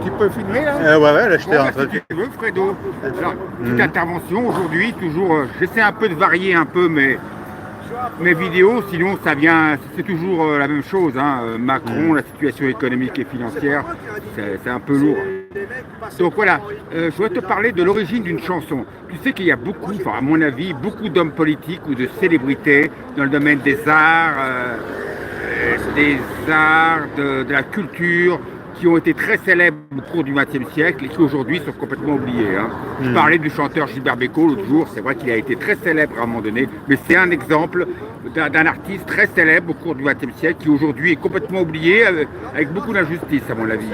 Tu peux filmer là? Ouais, là j'étais en train Si tu veux, Fredo. Alors, petite intervention aujourd'hui, toujours. J'essaie un peu de varier un peu mes vidéos, sinon ça vient, c'est toujours la même chose. Hein. Macron, la situation économique et financière, c'est un peu lourd. Donc voilà, je voudrais te parler de l'origine d'une chanson. Tu sais qu'il y a beaucoup, enfin, à mon avis, beaucoup d'hommes politiques ou de célébrités dans le domaine des arts, de la culture, qui ont été très célèbres au cours du XXe siècle et qui aujourd'hui sont complètement oubliés. Hein. Je parlais du chanteur Gilbert Bécaud l'autre jour, c'est vrai qu'il a été très célèbre à un moment donné, mais c'est un exemple d'un artiste très célèbre au cours du XXe siècle qui aujourd'hui est complètement oublié avec beaucoup d'injustice à mon avis.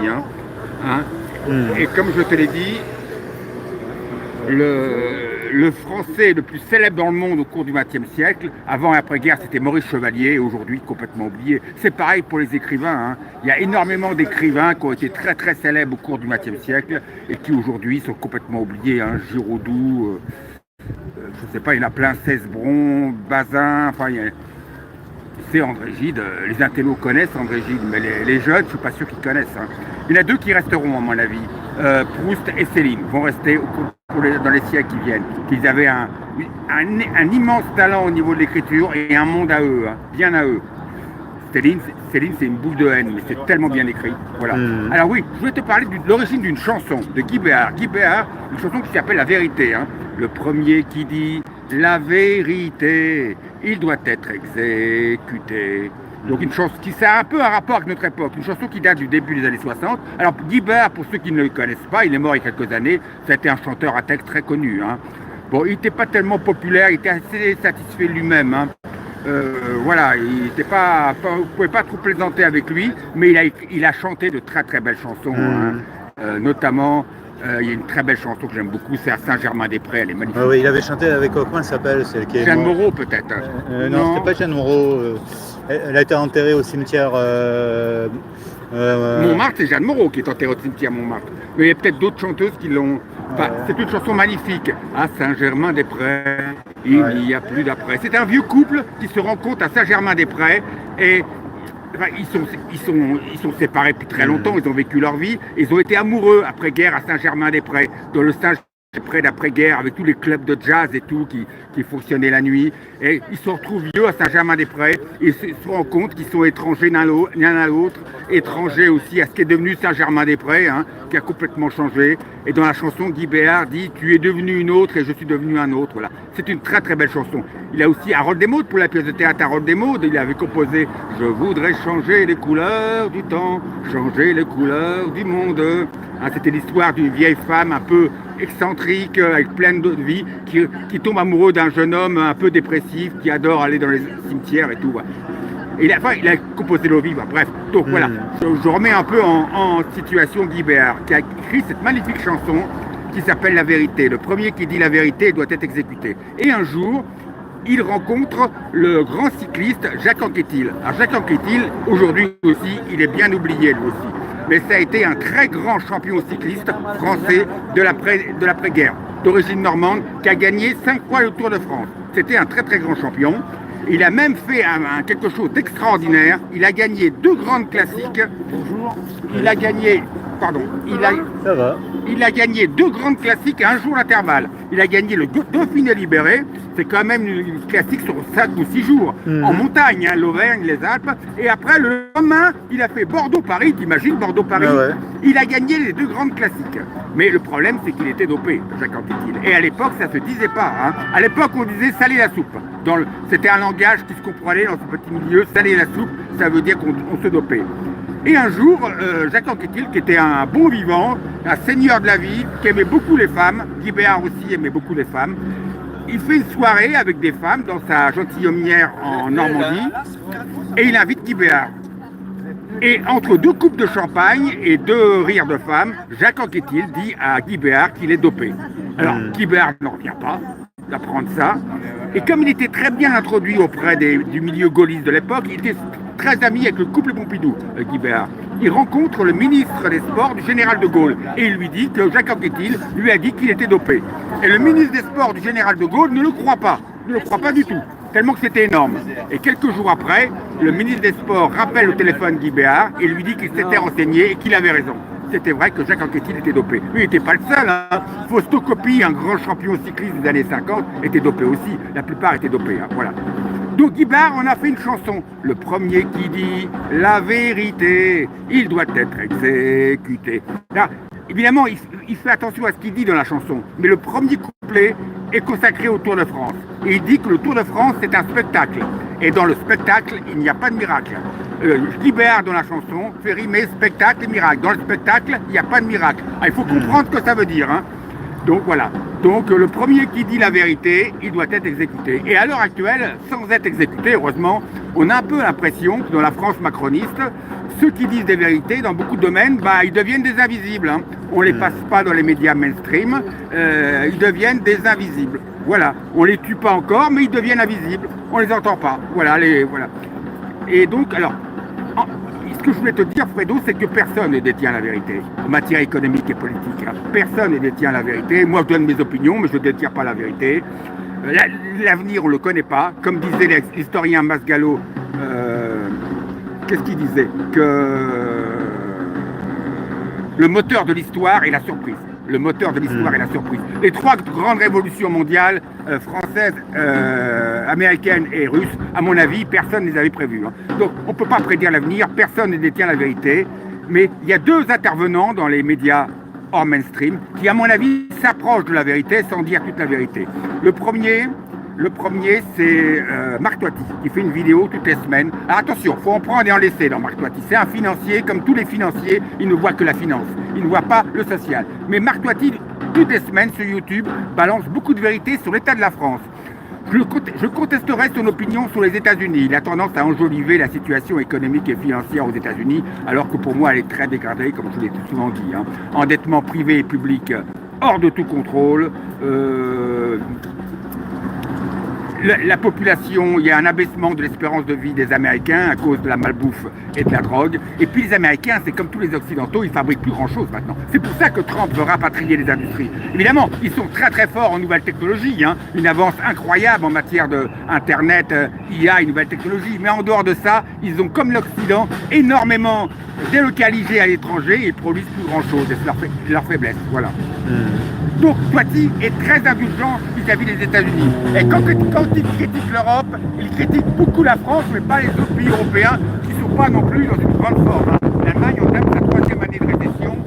Hein. Et comme je te l'ai dit, le français le plus célèbre dans le monde au cours du XXe siècle, avant et après-guerre, c'était Maurice Chevalier, et aujourd'hui complètement oublié. C'est pareil pour les écrivains. Hein. Il y a énormément d'écrivains qui ont été très très célèbres au cours du XXe siècle et qui aujourd'hui sont complètement oubliés. Hein. Giraudoux, je ne sais pas, il y en a plein, Cesbron, Bazin, enfin, c'est André Gide. Les intellos connaissent André Gide, mais les jeunes, je ne suis pas sûr qu'ils connaissent. Hein. Il y en a deux qui resteront, à mon avis. Proust et Céline vont rester dans les siècles qui viennent. Qu'ils avaient un immense talent au niveau de l'écriture et un monde à eux, hein, bien à eux. Céline, c'est une boule de haine, mais c'est tellement bien écrit. Voilà. Alors oui, je voulais te parler de l'origine d'une chanson de Guy Béart. Guy Béart, une chanson qui s'appelle La Vérité. Hein. Le premier qui dit la vérité, il doit être exécuté. Donc une chanson qui a un peu un rapport avec notre époque, une chanson qui date du début des années 60. Alors Guy Béart, pour ceux qui ne le connaissent pas, il est mort il y a quelques années, ça a été un chanteur à texte très connu. Hein. Bon, il n'était pas tellement populaire, il était assez satisfait de lui-même. Hein. Voilà, il n'était pas, vous ne pouvez pas trop plaisanter avec lui, mais il a chanté de très très belles chansons, hein. Notamment. Il y a une très belle chanson que j'aime beaucoup, c'est à Saint-Germain-des-Prés, elle est magnifique. Oui, il avait chanté avec comment elle s'appelle, celle qui est Jeanne Moreau peut-être. Non, c'était pas Jeanne Moreau. Elle a été enterrée au cimetière. Montmartre, c'est Jeanne Moreau qui est enterrée au cimetière Montmartre. Mais il y a peut-être d'autres chanteuses qui l'ont. Enfin, c'est une chanson magnifique. À Saint-Germain-des-Prés, il n'y a plus d'après. C'est un vieux couple qui se rencontre à Saint-Germain-des-Prés et. Enfin, ils sont séparés depuis très longtemps, ils ont vécu leur vie, ils ont été amoureux après-guerre à Saint-Germain-des-Prés, dans le Saint-Germain d'après-guerre, avec tous les clubs de jazz et tout qui fonctionnaient la nuit. Et ils se retrouvent vieux à Saint-Germain-des-Prés, et ils se rendent compte qu'ils sont étrangers l'un à l'autre, étrangers aussi à ce qui est devenu Saint-Germain-des-Prés, hein, qui a complètement changé. Et dans la chanson, Guy Béart dit « Tu es devenu une autre et je suis devenu un autre ». Voilà. C'est une très très belle chanson. Il a aussi Harold Desmaudes pour la pièce de théâtre Harold Desmaudes. Il avait composé « Je voudrais changer les couleurs du temps, changer les couleurs du monde ». Hein, c'était l'histoire d'une vieille femme un peu excentrique, avec pleine de vie, qui tombe amoureux d'un jeune homme un peu dépressif, qui adore aller dans les cimetières et tout. Voilà. Et il a composé l'eau vive, bref. Donc voilà, je remets un peu en situation Guy Béart, qui a écrit cette magnifique chanson qui s'appelle La Vérité. Le premier qui dit la vérité doit être exécuté. Et un jour, il rencontre le grand cycliste Jacques Anquetil. Alors Jacques Anquetil, aujourd'hui aussi, il est bien oublié lui aussi. Mais ça a été un très grand champion cycliste français de l'après-guerre, d'origine normande, qui a gagné 5 fois le Tour de France. C'était un très très grand champion. Il a même fait quelque chose d'extraordinaire. Il a gagné 2 grandes classiques. Bonjour. Il a gagné, pardon, il a gagné 2 grandes classiques à un jour d'intervalle. Il a gagné le Dauphiné libéré. C'est quand même une classique sur 5 ou 6 jours. En montagne, hein, l'Auvergne, les Alpes. Et après, le lendemain, il a fait Bordeaux-Paris. T'imagines Bordeaux-Paris? Il a gagné les 2 grandes classiques. Mais le problème, c'est qu'il était dopé, Jacques Anquetil. Et à l'époque, ça se disait pas. Hein. À l'époque, on disait saler la soupe. C'était un langage qui se comprenait dans ce petit milieu. Saler la soupe, ça veut dire qu'on se dopait. Et un jour, Jacques Anquetil, qui était un bon vivant, un seigneur de la vie, qui aimait beaucoup les femmes, Guy Béart aussi aimait beaucoup les femmes, il fait une soirée avec des femmes dans sa gentilhommière en Normandie, et il invite Guy Béart. Et entre 2 coupes de champagne et 2 rires de femmes, Jacques Anquetil dit à Guy Béart qu'il est dopé. Alors, Guy Béart n'en revient pas d'apprendre ça. Et comme il était très bien introduit auprès du milieu gaulliste de l'époque, il était très ami avec le couple Pompidou, Guy Béart. Il rencontre le ministre des Sports du général de Gaulle et il lui dit que Jacques Anquetil lui a dit qu'il était dopé. Et le ministre des Sports du général de Gaulle ne le croit pas du tout. tellement que c'était énorme. Et quelques jours après, le ministre des Sports rappelle au téléphone Guy Béard et lui dit qu'il s'était renseigné et qu'il avait raison. C'était vrai que Jacques Anquetil était dopé. Lui, il n'était pas le seul. Hein. Fausto Coppi, un grand champion cycliste des années 50, était dopé aussi. La plupart étaient dopés. Hein. Voilà. Donc Guy Béard, on a fait une chanson. Le premier qui dit la vérité, il doit être exécuté. Là, évidemment, il fait attention à ce qu'il dit dans la chanson. Mais le premier couplet est consacré au Tour de France. Et il dit que le Tour de France, c'est un spectacle. Et dans le spectacle, il n'y a pas de miracle. Guy Béard, dans la chanson, fait rimer spectacle et miracle. Dans le spectacle, il n'y a pas de miracle. Ah, il faut comprendre ce que ça veut dire. Hein. Donc voilà. Donc le premier qui dit la vérité, il doit être exécuté. Et à l'heure actuelle, sans être exécuté, heureusement, on a un peu l'impression que dans la France macroniste, ceux qui disent des vérités dans beaucoup de domaines, bah, ils deviennent des invisibles. Hein. On ne les passe pas dans les médias mainstream, ils deviennent des invisibles. Voilà, on les tue pas encore, mais ils deviennent invisibles. On les entend pas. Voilà, voilà. Et donc, alors, ce que je voulais te dire, Fredo, c'est que personne ne détient la vérité en matière économique et politique. Hein. Personne ne détient la vérité. Moi, je donne mes opinions, mais je ne détiens pas la vérité. L'avenir, on ne le connaît pas. Comme disait l'historien Masgallo, qu'est-ce qu'il disait? Que le moteur de l'histoire est la surprise. Le moteur de l'histoire est la surprise. Les trois grandes révolutions mondiales, françaises, américaines et russes, à mon avis, personne ne les avait prévues. Hein. Donc, on ne peut pas prédire l'avenir, personne ne détient la vérité. Mais il y a deux intervenants dans les médias hors mainstream qui, à mon avis, s'approchent de la vérité sans dire toute la vérité. Le premier, c'est Marc Toiti, qui fait une vidéo toutes les semaines. Alors attention, il faut en prendre et en laisser dans Marc Toiti. C'est un financier, comme tous les financiers, il ne voit que la finance. Il ne voit pas le social. Mais Marc Toiti, toutes les semaines sur YouTube, balance beaucoup de vérité sur l'état de la France. Je contesterai son opinion sur les États-Unis. Il a tendance à enjoliver la situation économique et financière aux États-Unis, alors que pour moi, elle est très dégradée, comme je l'ai souvent dit. Hein. Endettement privé et public hors de tout contrôle. La population, il y a un abaissement de l'espérance de vie des Américains à cause de la malbouffe et de la drogue. Et puis les Américains, c'est comme tous les Occidentaux, ils fabriquent plus grand-chose maintenant. C'est pour ça que Trump veut rapatrier les industries. Évidemment, ils sont très très forts en nouvelles technologies, hein. Une avance incroyable en matière d'Internet, IA et nouvelles technologies. Mais en dehors de ça, ils ont, comme l'Occident, énormément délocalisé à l'étranger et produisent plus grand-chose. Et c'est leur faiblesse, voilà. Donc Toiti est très indulgent vis-à-vis des États-Unis. Et quand il critique l'Europe, il critique beaucoup la France, mais pas les autres pays européens qui ne sont pas non plus dans une grande forme. Hein. L'Allemagne entame sa troisième année de récession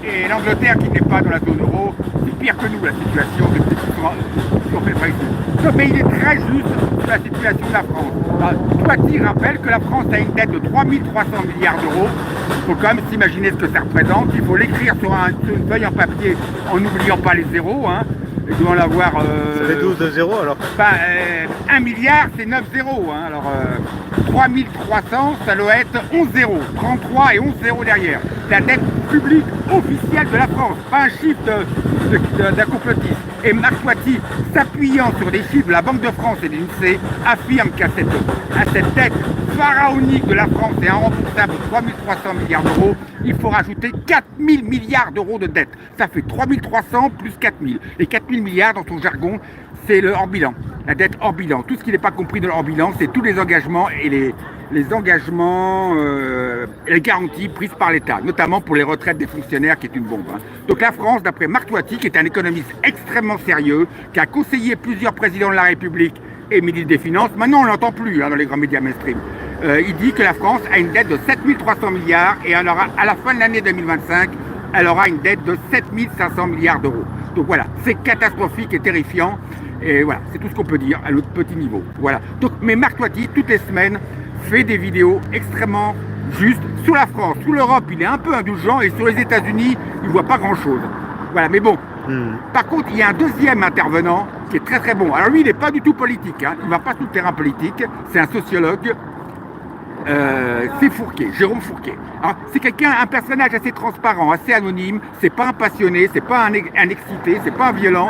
et l'Angleterre, qui n'est pas dans la zone euro, c'est pire que nous la situation depuis qu'ils ont fait le Brexit. Mais il est très juste sur la situation de la France. Toiti rappelle que la France a une dette de 3 300 milliards d'euros. Il faut quand même s'imaginer ce que ça représente. Il faut l'écrire sur une feuille en papier en n'oubliant pas les zéros. Hein. Il doit en avoir... ça fait 12 zéros alors 1 milliard, c'est 9 zéros. Hein. Alors 3 300, ça doit être 11 zéros. 33 et 11 zéros derrière. La dette publique officielle de la France. Pas un chiffre d'un complotiste. Et Marc Toiti, s'appuyant sur des chiffres de la Banque de France et de l'INSEE, affirme qu'à cette dette pharaonique de la France et irremboursable de 3 300 milliards d'euros, il faut rajouter 4 000 milliards d'euros de dette. Ça fait 3 300 plus 4 000. Les 4 000 milliards, dans son jargon, c'est le hors-bilan. La dette hors-bilan. Tout ce qui n'est pas compris dans le hors-bilan, c'est tous les engagements et les engagements et les garanties prises par l'État, notamment pour les retraites des fonctionnaires, qui est une bombe. Hein. Donc la France, d'après Marc Toiti, qui est un économiste extrêmement sérieux, qui a conseillé plusieurs présidents de la République et ministre des Finances, maintenant on ne l'entend plus hein, dans les grands médias mainstream, il dit que la France a une dette de 7 300 milliards et elle aura, à la fin de l'année 2025, elle aura une dette de 7 500 milliards d'euros. Donc voilà, c'est catastrophique et terrifiant. Et voilà, c'est tout ce qu'on peut dire à notre petit niveau. Voilà. Donc, mais Marc Toiti, toutes les semaines, fait des vidéos extrêmement justes sur la France. Sur l'Europe, il est un peu indulgent et sur les États-Unis, il ne voit pas grand-chose. Voilà, mais bon. Par contre, il y a un deuxième intervenant qui est très très bon. Alors lui, il n'est pas du tout politique. Hein. Il ne va pas sur le terrain politique. C'est un sociologue. C'est Fourquet, Jérôme Fourquet. C'est un personnage assez transparent, assez anonyme. C'est pas un passionné, c'est pas un excité, c'est pas un violent.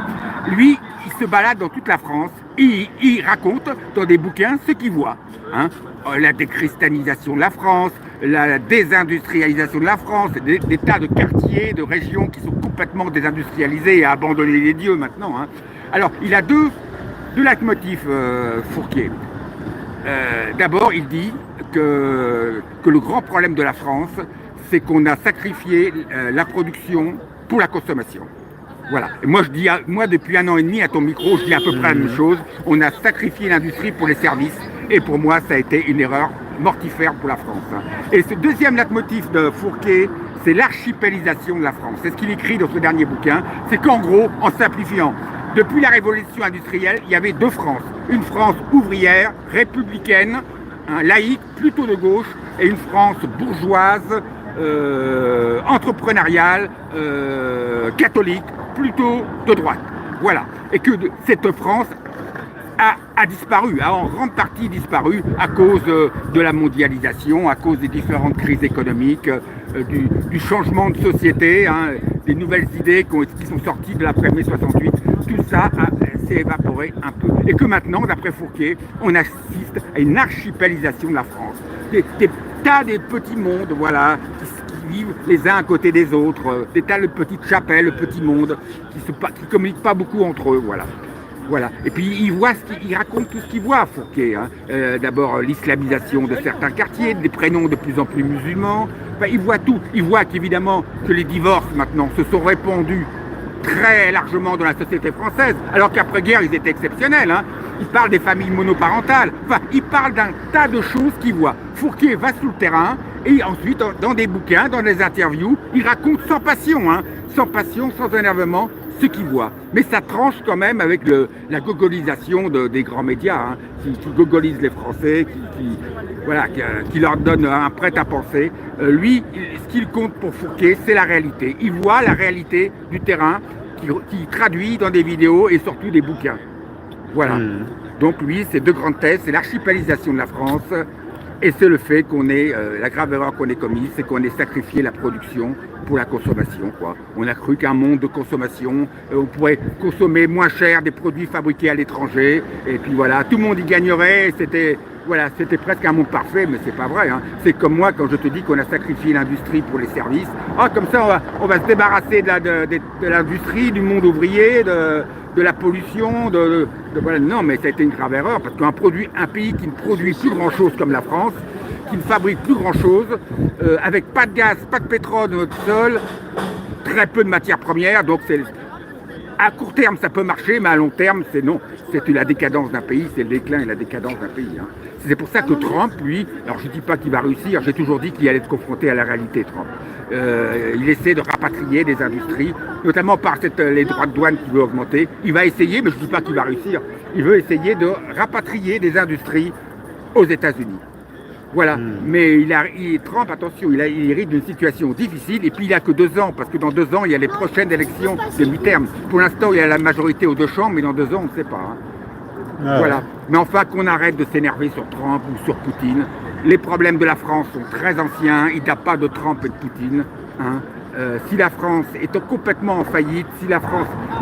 Lui, il se balade dans toute la France. Il raconte dans des bouquins ce qu'il voit. Hein. La décristallisation de la France, la désindustrialisation de la France, des tas de quartiers, de régions qui sont complètement désindustrialisées et abandonnées des dieux maintenant. Hein. Alors, il a deux deux leitmotifs Fourquier. D'abord, il dit que le grand problème de la France, c'est qu'on a sacrifié la production pour la consommation. Voilà. Et moi, moi, depuis 1 an et demi, à ton micro, je dis à peu près la même chose. On a sacrifié l'industrie pour les services. Et pour moi, ça a été une erreur mortifère pour la France. Et ce deuxième leitmotiv de Fourquier, c'est l'archipélisation de la France. C'est ce qu'il écrit dans ce dernier bouquin. C'est qu'en gros, en simplifiant, depuis la révolution industrielle, il y avait deux France. Une France ouvrière, républicaine, laïque, plutôt de gauche, et une France bourgeoise, entrepreneuriale, catholique, plutôt de droite. Voilà. Et que cette France a disparu, a en grande partie disparu à cause de la mondialisation, à cause des différentes crises économiques, du changement de société, hein, des nouvelles idées qui sont sorties de l'après-mai 68. Tout ça s'est évaporé un peu. Et que maintenant, d'après Fourquier, on assiste à une archipélisation de la France. Des tas de petits mondes, voilà, qui vivent les uns à côté des autres, des tas de petites chapelles, de petits mondes qui communiquent pas beaucoup entre eux, voilà. Voilà. Et puis il raconte tout ce qu'il voit, Fourquier. Hein. D'abord l'islamisation de certains quartiers, des prénoms de plus en plus musulmans. Enfin, il voit tout. Il voit qu'évidemment que les divorces maintenant se sont répandus très largement dans la société française, alors qu'après-guerre ils étaient exceptionnels. Hein. Il parle des familles monoparentales. Enfin, il parle d'un tas de choses qu'il voit. Fourquier va sur le terrain et ensuite dans des bouquins, dans des interviews, il raconte sans passion, hein, sans passion, sans énervement, ce qu'ils voient. Mais ça tranche quand même avec la gogolisation des grands médias, hein, qui gogolisent les Français, qui leur donnent un prêt-à-penser. Lui, ce qu'il compte pour Fourquier, c'est la réalité. Il voit la réalité du terrain qui traduit dans des vidéos et surtout des bouquins. Voilà. Donc lui, c'est deux grandes thèses, c'est l'archipélisation de la France et c'est le fait qu'on ait, la grave erreur qu'on ait commise, c'est qu'on ait sacrifié la production pour la consommation, quoi. On a cru qu'un monde de consommation, on pourrait consommer moins cher des produits fabriqués à l'étranger, et puis voilà, tout le monde y gagnerait, c'était presque un monde parfait, mais c'est pas vrai, hein. C'est comme moi quand je te dis qu'on a sacrifié l'industrie pour les services. Ah, comme ça on va se débarrasser de l'industrie, du monde ouvrier, de la pollution, voilà. Non, mais ça a été une grave erreur, parce un pays qui ne produit plus grand chose comme la France, qui ne fabrique plus grand chose, avec pas de gaz, pas de pétrole dans notre sol, très peu de matières premières, donc à court terme ça peut marcher, mais à long terme c'est non, c'est la décadence d'un pays, c'est le déclin et la décadence d'un pays. Hein. C'est pour ça que Trump, lui, alors je ne dis pas qu'il va réussir, j'ai toujours dit qu'il allait être confronté à la réalité, Trump. Il essaie de rapatrier des industries, notamment par les droits de douane qu'il veut augmenter. Il va essayer, mais je ne dis pas qu'il va réussir, il veut essayer de rapatrier des industries aux États-Unis. Voilà, mais Trump, attention, il hérite d'une situation difficile et puis il n'a que 2 ans, parce que dans 2 ans, il y a les prochaines élections de mi-terme. Pour l'instant, il y a la majorité aux 2 chambres, mais dans 2 ans, on ne sait pas. Hein. Voilà, mais enfin qu'on arrête de s'énerver sur Trump ou sur Poutine. Les problèmes de la France sont très anciens, il n'y a pas de Trump et de Poutine. Hein. Si la France est complètement en faillite,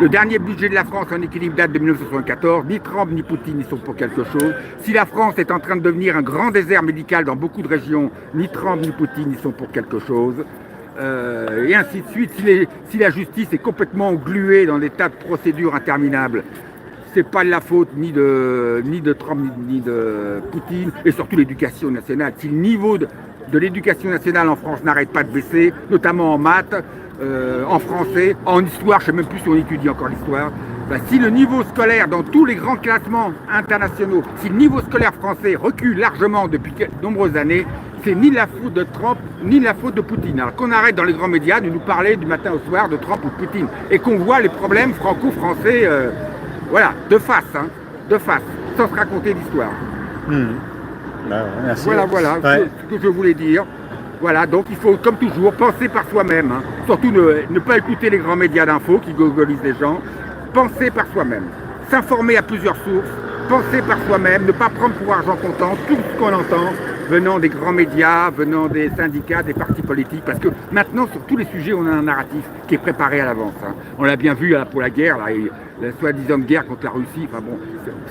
le dernier budget de la France en équilibre date de 1974, ni Trump ni Poutine n'y sont pour quelque chose. Si la France est en train de devenir un grand désert médical dans beaucoup de régions, ni Trump ni Poutine n'y sont pour quelque chose. Et ainsi de suite. Si la justice est complètement engluée dans des tas de procédures interminables, c'est pas de la faute ni de Trump ni de Poutine, et surtout l'éducation nationale. Si le niveau de l'éducation nationale en France n'arrête pas de baisser, notamment en maths, en français, en histoire, je ne sais même plus si on étudie encore l'histoire, si le niveau scolaire dans tous les grands classements internationaux, si le niveau scolaire français recule largement depuis de nombreuses années, c'est ni la faute de Trump, ni la faute de Poutine. Alors qu'on arrête dans les grands médias de nous parler du matin au soir de Trump ou de Poutine, et qu'on voit les problèmes franco-français, voilà, de face, sans se raconter d'histoire. Merci. Voilà, ce que je voulais dire. Voilà, donc il faut, comme toujours, penser par soi-même. Hein. Surtout ne pas écouter les grands médias d'infos qui gogolisent les gens. Penser par soi-même. S'informer à plusieurs sources. Penser par soi-même. Ne pas prendre pour argent comptant tout ce qu'on entend venant des grands médias, venant des syndicats, des partis politiques. Parce que maintenant, sur tous les sujets, on a un narratif qui est préparé à l'avance. Hein. On l'a bien vu pour la guerre, là, la soi-disant guerre contre la Russie. Enfin bon,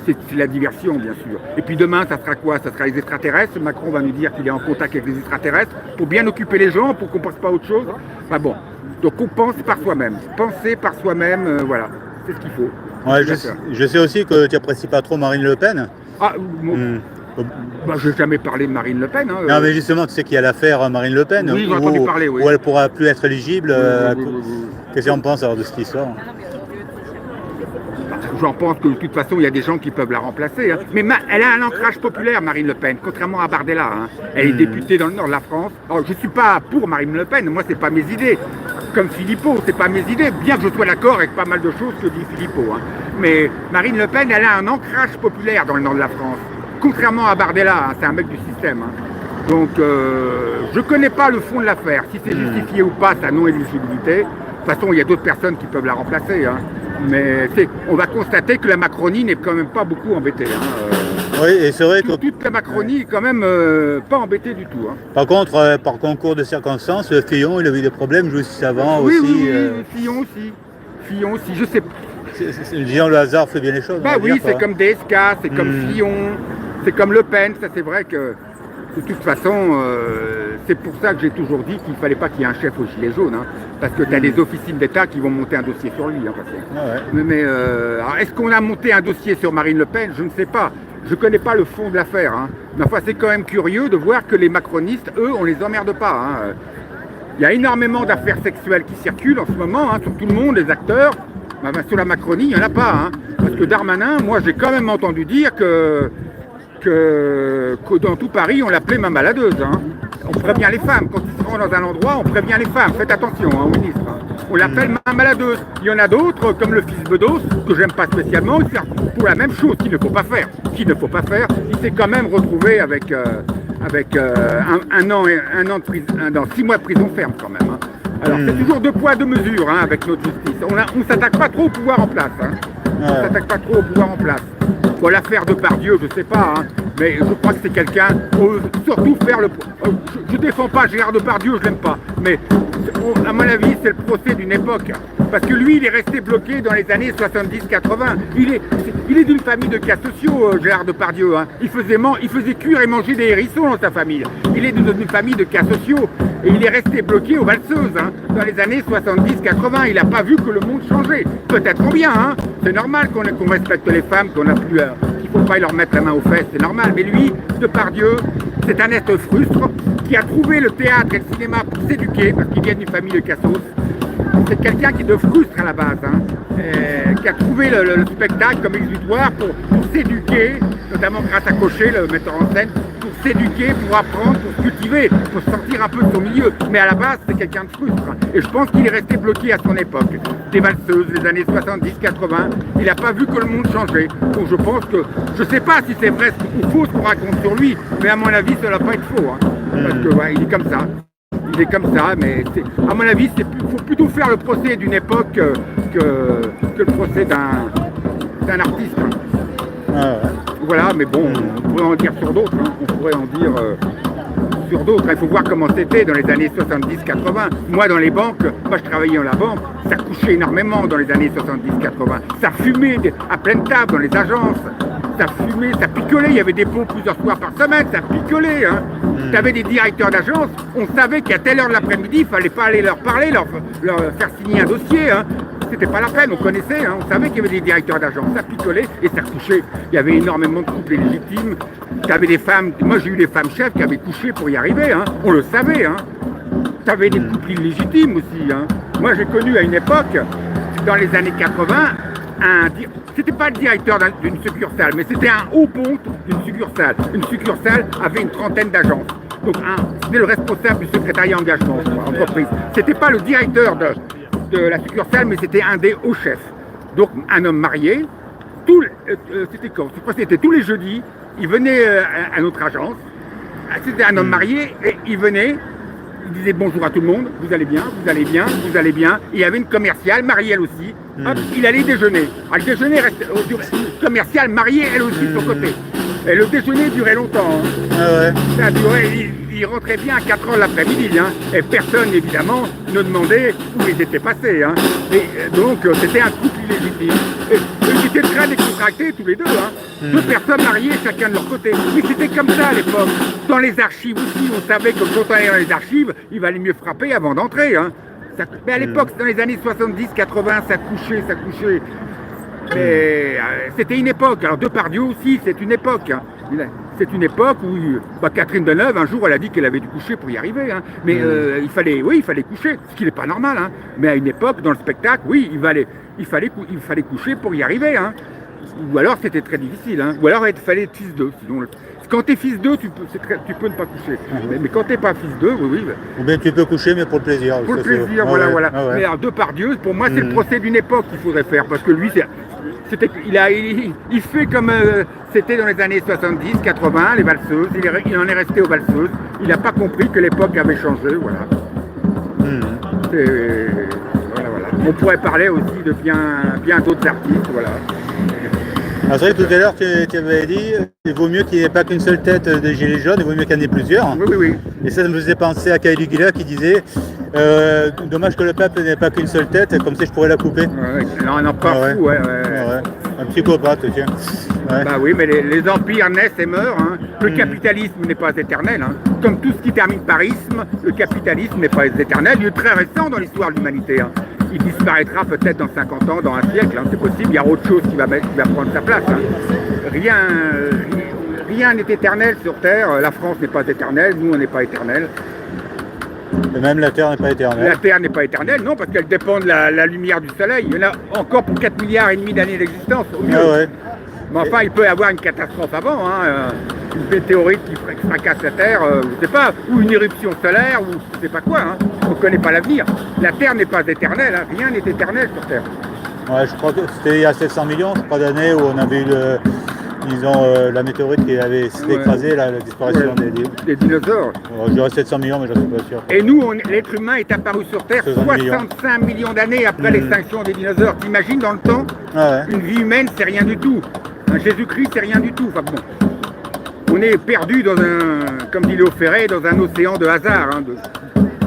c'est la diversion, bien sûr. Et puis demain, ça sera quoi? Ça sera les extraterrestres. Macron va nous dire qu'il est en contact avec les extraterrestres pour bien occuper les gens, pour qu'on ne pense pas à autre chose. Enfin bon, donc on pense par soi-même. Penser par soi-même, voilà, c'est ce qu'il faut. Ouais, Je suis d'accord. je sais aussi que tu n'apprécies pas trop Marine Le Pen. Ah, bon, Hmm. bah, je n'ai jamais parlé de Marine Le Pen. Hein, Non, mais justement, tu sais qu'il y a l'affaire Marine Le Pen Oui, j'ai entendu parler, oui. où elle ne pourra plus être éligible. Oui. Qu'est-ce qu'on pense alors de cette histoire? J'en pense que de toute façon, il y a des gens qui peuvent la remplacer. Hein. Mais elle a un ancrage populaire, Marine Le Pen, contrairement à Bardella. Hein. Elle est députée dans le nord de la France. Alors, je ne suis pas pour Marine Le Pen, moi, c'est pas mes idées. Comme Philippot, c'est pas mes idées, bien que je sois d'accord avec pas mal de choses que dit Philippot. Hein. Mais Marine Le Pen, elle a un ancrage populaire dans le nord de la France. Contrairement à Bardella, hein, c'est un mec du système. Hein. Donc, je ne connais pas le fond de l'affaire, si c'est justifié ou pas sa non-éligibilité. De toute façon, il y a d'autres personnes qui peuvent la remplacer. Hein. Mais on va constater que la Macronie n'est quand même pas beaucoup embêtée. Hein. Oui, et c'est vrai que Toute la Macronie est quand même pas embêtée du tout. Hein. par contre, par concours de circonstances, Fillon, il a eu des problèmes juste avant Oui, aussi. Fillon aussi. Fillon aussi, je sais pas. Disons, le hasard fait bien les choses. Bah on va oui, dire, c'est quoi. comme DSK, c'est comme Fillon, c'est comme Le Pen. Ça, c'est vrai que de toute façon, c'est pour ça que j'ai toujours dit qu'il ne fallait pas qu'il y ait un chef aux Gilets jaunes. Hein, parce que tu as des officines d'État qui vont monter un dossier sur lui. Hein, de toute façon. Ah ouais. Mais alors, est-ce qu'on a monté un dossier sur Marine Le Pen? Je ne sais pas. Je ne connais pas le fond de l'affaire. Hein. Mais enfin, c'est quand même curieux de voir que les macronistes, eux, on les emmerde pas. Hein. Il y a énormément d'affaires sexuelles qui circulent en ce moment, hein, sur tout le monde, les acteurs. Bah, sur la Macronie, il n'y en a pas. Hein. Parce que Darmanin, moi, j'ai quand même entendu dire que dans tout Paris, on l'appelait ma maladeuse. Hein. On prévient les femmes. Quand ils seront dans un endroit, on prévient les femmes. Faites attention, hein, au ministre. Hein. On l'appelle ma maladeuse. Il y en a d'autres, comme le fils Bedos, que j'aime pas spécialement, pour la même chose qu'il ne faut pas faire. Il s'est quand même retrouvé avec un an de prison, 6 mois de prison ferme quand même. Hein. Alors c'est toujours 2 poids 2 mesures hein, avec notre justice. On ne s'attaque pas trop au pouvoir en place. Hein. On ne s'attaque pas trop au pouvoir en place. Bon, l'affaire de Pardieu, je ne sais pas, hein, mais je crois que c'est quelqu'un, surtout faire le... Je ne défends pas Gérard Depardieu, je l'aime pas, mais à mon avis, c'est le procès d'une époque. Parce que lui, il est resté bloqué dans les années 70-80. Il est d'une famille de cas sociaux, Gérard Depardieu. Hein. Il faisait cuire et manger des hérissons dans sa famille. Il est d'une famille de cas sociaux. Et il est resté bloqué aux valseuses hein, dans les années 70-80. Il n'a pas vu que le monde changeait. Peut-être bien, hein. C'est normal qu'on respecte les femmes, qu'il ne faut pas leur mettre la main aux fesses, c'est normal. Mais lui, Depardieu, c'est un être frustre qui a trouvé le théâtre et le cinéma pour s'éduquer, parce qu'il vient d'une famille de cassos. C'est quelqu'un qui te frustre à la base, hein, qui a trouvé le spectacle comme exutoire pour s'éduquer, notamment grâce à Cochet, le metteur en scène, pour s'éduquer, pour apprendre, pour se cultiver, pour sortir un peu de son milieu. Mais à la base, c'est quelqu'un de frustre. Et je pense qu'il est resté bloqué à son époque. Des valseuses, les années 70-80, il n'a pas vu que le monde changeait. Donc je pense que, je ne sais pas si c'est vrai ou faux ce qu'on raconte sur lui, mais à mon avis, ça ne va pas être faux. Hein, parce que ouais, il est comme ça. Il est comme ça, mais à mon avis, il faut plutôt faire le procès d'une époque que le procès d'un artiste. Hein. Ah ouais. Voilà, mais bon, on pourrait en dire sur d'autres. Hein. On pourrait en dire sur d'autres. Il faut voir comment c'était dans les années 70-80. Moi, dans les banques, moi je travaillais dans la banque, ça couchait énormément dans les années 70-80. Ça fumait à pleine table dans les agences. Ça fumait, ça picolait, il y avait des pots plusieurs soirs par semaine, ça picolait. Hein. Tu avais des directeurs d'agence, on savait qu'à telle heure de l'après-midi, il ne fallait pas aller leur parler, leur faire signer un dossier. Hein. C'était pas la peine, on connaissait, hein. On savait qu'il y avait des directeurs d'agence, ça picolait et ça couchait. Il y avait énormément de couples illégitimes. Tu avais des femmes, moi j'ai eu des femmes chefs qui avaient couché pour y arriver, hein. On le savait. Hein. Tu avais des couples illégitimes aussi. Hein. Moi j'ai connu à une époque, dans les années 80, c'était pas le directeur d'une succursale, mais c'était un haut ponte d'une succursale. Une succursale avait une trentaine d'agences. Donc c'était le responsable du secrétariat engagement, entreprise. C'était pas le directeur de la succursale, mais c'était un des hauts chefs. Donc un homme marié, c'était tous les jeudis, il venait à notre agence, c'était un homme marié, et il venait, il disait bonjour à tout le monde, vous allez bien, vous allez bien, vous allez bien. Et il y avait une commerciale, mariée elle aussi, hop, il allait déjeuner. Alors, le déjeuner restait, commerciale, mariée elle aussi de son côté. Et le déjeuner durait longtemps. Hein. Ah ouais. Ça durait, il rentrait bien à 4 heures de l'après-midi. Hein. Et personne, évidemment, ne demandait où ils étaient passés. Hein. Et donc, c'était un couple illégitime. Et ils étaient très décontractés tous les deux. Hein. 2 personnes mariées, chacun de leur côté. Mais c'était comme ça à l'époque. Dans les archives aussi, on savait que quand on allait dans les archives, il valait mieux frapper avant d'entrer. Hein. Mais à l'époque, dans les années 70-80, ça couchait. Mais c'était une époque. Alors Depardieu aussi, c'est une époque. Hein. C'est une époque où Catherine Deneuve, un jour, elle a dit qu'elle avait dû coucher pour y arriver. Hein. Mais il fallait coucher, ce qui n'est pas normal. Hein. Mais à une époque, dans le spectacle, oui, il fallait coucher pour y arriver. Hein. Ou alors c'était très difficile. Hein. Ou alors il fallait être fils d'eux. Sinon, quand tu es fils d'eux, tu peux ne pas coucher. Mais quand tu n'es pas fils d'eux, oui. Ou bien tu peux coucher, mais pour le plaisir. Pour le plaisir, voilà. Ah ouais. Mais alors Depardieu, pour moi, c'est le procès d'une époque qu'il faudrait faire. Parce que lui, il fait comme c'était dans les années 70, 80, les valseuses. Il en est resté aux valseuses. Il n'a pas compris que l'époque avait changé, voilà. Voilà. On pourrait parler aussi de bien d'autres artistes, voilà. C'est vrai que tout à l'heure, tu avais dit qu'il vaut mieux qu'il n'y ait pas qu'une seule tête de Gilets jaunes, il vaut mieux qu'il y en ait plusieurs. Oui. Et ça me faisait penser à Kyle Guilla qui disait dommage que le peuple n'ait pas qu'une seule tête, comme ça je pourrais la couper. Non, non, pas fou, ouais. Un psychopathe, tiens. Ouais. Bah oui, mais les empires naissent et meurent. Hein. Le capitalisme n'est pas éternel. Hein. Comme tout ce qui termine par isme, le capitalisme n'est pas éternel. Il est très récent dans l'histoire de l'humanité. Hein. Il disparaîtra peut-être dans 50 ans, dans un siècle. Hein. C'est possible, il y a autre chose qui va prendre sa place. Hein. Rien n'est éternel sur Terre. La France n'est pas éternelle, nous on n'est pas éternels. Et même la Terre n'est pas éternelle. La Terre n'est pas éternelle, non, parce qu'elle dépend de la lumière du Soleil. Il y en a encore pour 4,5 milliards d'années d'existence, au mieux. Ah ouais. Mais enfin, il peut y avoir une catastrophe avant, hein, une météorite qui fracasse la Terre, je ne sais pas, ou une éruption solaire, ou je ne sais pas quoi. Hein. On ne connaît pas l'avenir. La Terre n'est pas éternelle, hein. Rien n'est éternel sur Terre. Ouais, je crois que c'était il y a 700 millions, je crois, d'années où on avait eu la météorite qui avait écrasé la disparition des dinosaures. Je dirais 700 millions, mais je ne suis pas sûr. Et nous, l'être humain est apparu sur Terre 65 millions d'années après l'extinction des dinosaures. T'imagines dans le temps, une vie humaine, c'est rien du tout. Un Jésus-Christ, c'est rien du tout. Enfin, bon. On est perdu dans comme dit Léo Ferré, dans un océan de hasard, hein,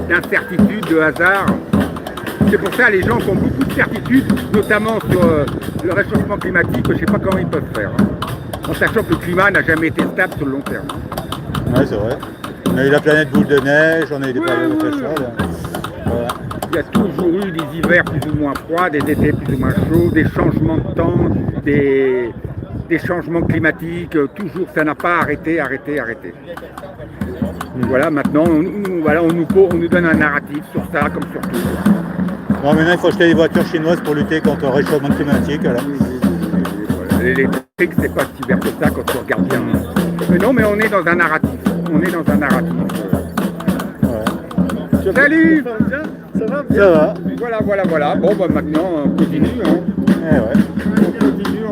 d'incertitude, de hasard. C'est pour ça les gens qui ont beaucoup de certitudes, notamment sur le réchauffement climatique, je ne sais pas comment ils peuvent faire. Hein. En sachant que le climat n'a jamais été stable sur le long terme. Ouais, c'est vrai. On a eu la planète boule de neige, on a eu des planètes de fraîcheur. Voilà. Il y a toujours eu des hivers plus ou moins froids, des étés plus ou moins chauds, des changements de temps, des changements climatiques, toujours, ça n'a pas arrêté. Voilà, maintenant, on nous donne un narratif sur ça, comme sur tout. Bon, maintenant, il faut acheter des voitures chinoises pour lutter contre le réchauffement climatique. Alors. L'électrique, c'est pas si vert que ça quand tu regardes bien. Mais non, mais on est dans un narratif. Ouais. Salut! Ça va bien? Ça va. Voilà. Bon, bah maintenant, on continue. Hein. Ouais. On continue.